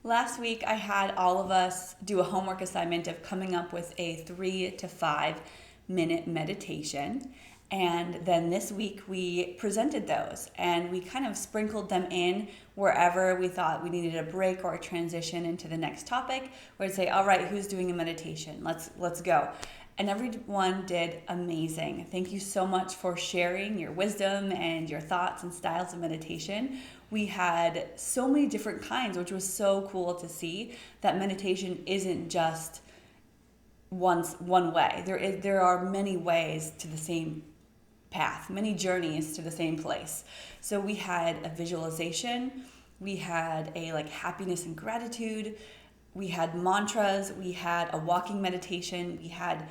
Last week, I had all of us do a homework assignment of coming up with a 3 to 5 minute meditation. And then this week, we presented those and we kind of sprinkled them in wherever we thought we needed a break or a transition into the next topic. We'd say, all right, who's doing a meditation? Let's go. And everyone did amazing. Thank you so much for sharing your wisdom and your thoughts and styles of meditation. We had so many different kinds, which was so cool to see that meditation isn't just one way. There are many ways to the same path, many journeys to the same place. So we had a visualization, we had a happiness and gratitude, we had mantras, we had a walking meditation, we had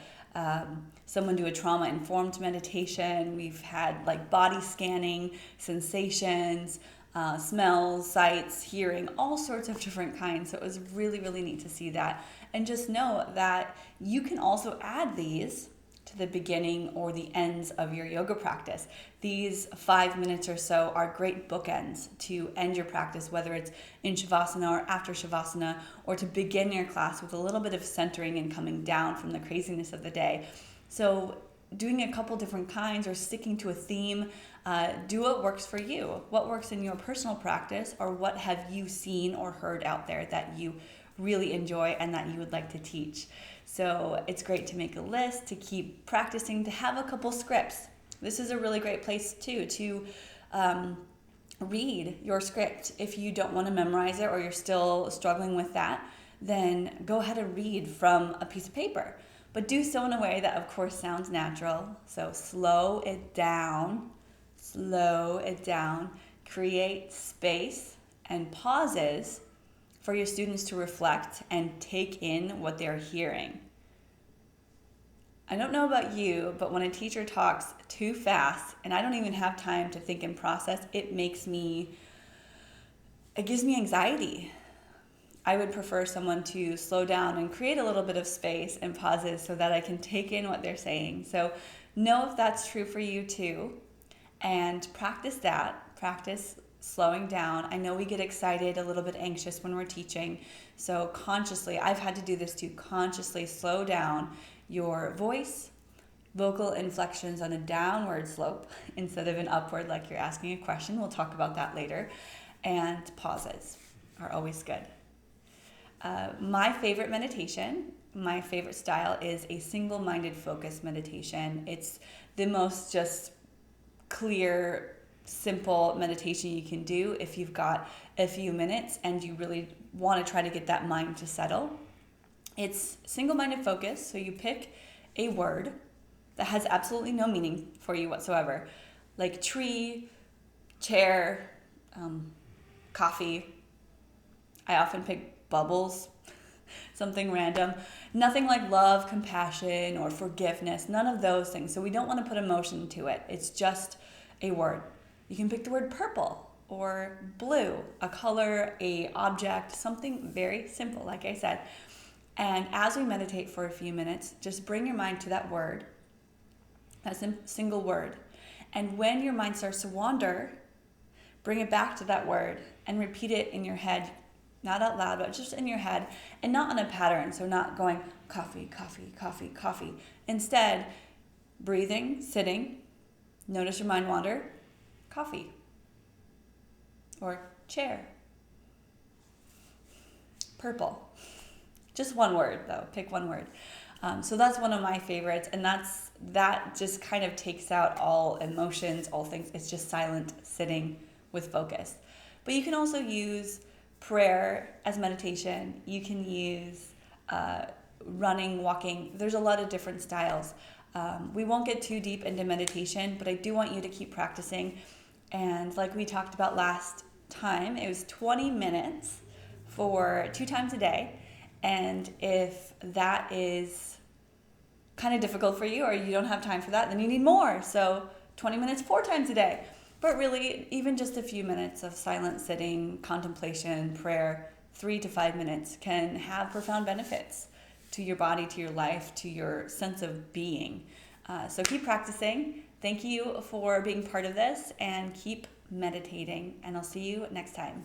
someone do a trauma-informed meditation. We've had body scanning, sensations, smells, sights, hearing, all sorts of different kinds. So it was really, really neat to see that. And just know that you can also add these to the beginning or the ends of your yoga practice. These 5 minutes or so are great bookends to end your practice, whether it's in Shavasana or after Shavasana, or to begin your class with a little bit of centering and coming down from the craziness of the day. So doing a couple different kinds or sticking to a theme, do what works for you. What works in your personal practice, or what have you seen or heard out there that you really enjoy and that you would like to teach. So it's great to make a list, to keep practicing, to have a couple scripts. This is a really great place too to read your script. If you don't want to memorize it or you're still struggling with that, then go ahead and read from a piece of paper. But do so in a way that, of course, sounds natural. So slow it down, create space and pauses for your students to reflect and take in what they're hearing. I don't know about you, but when a teacher talks too fast and I don't even have time to think and process, it gives me anxiety. I would prefer someone to slow down and create a little bit of space and pauses so that I can take in what they're saying. So know if that's true for you too, and practice that. Practice slowing down. I know we get excited, a little bit anxious when we're teaching. So consciously, I've had to do this to consciously slow down your voice, vocal inflections on a downward slope instead of an upward like you're asking a question. We'll talk about that later. And pauses are always good. My favorite meditation, my favorite style is a single-minded focus meditation. It's the most just clear, simple meditation you can do if you've got a few minutes and you really want to try to get that mind to settle. It's single-minded focus, so you pick a word that has absolutely no meaning for you whatsoever, like tree, chair, coffee. I often pick bubbles, something random. Nothing like love, compassion, or forgiveness, none of those things. So we don't want to put emotion to it. It's just a word. You can pick the word purple or blue, a color, a object, something very simple, like I said. And as we meditate for a few minutes, just bring your mind to that word, that single word. And when your mind starts to wander, bring it back to that word and repeat it in your head, not out loud, but just in your head, and not on a pattern. So not going coffee, coffee, coffee, coffee. Instead, breathing, sitting, notice your mind wander, coffee, or chair, purple. Just one word though, pick one word. So that's one of my favorites, and that just kind of takes out all emotions, all things. It's just silent sitting with focus. But you can also use prayer as meditation. You can use running, walking. There's a lot of different styles. We won't get too deep into meditation, but I do want you to keep practicing. And like we talked about last time, it was 20 minutes for 2 times a day. And if that is kind of difficult for you, or you don't have time for that, then you need more. So 20 minutes 4 times a day. But really, even just a few minutes of silent sitting, contemplation, prayer, 3 to 5 minutes can have profound benefits to your body, to your life, to your sense of being. So keep practicing. Thank you for being part of this, and keep meditating. And I'll see you next time.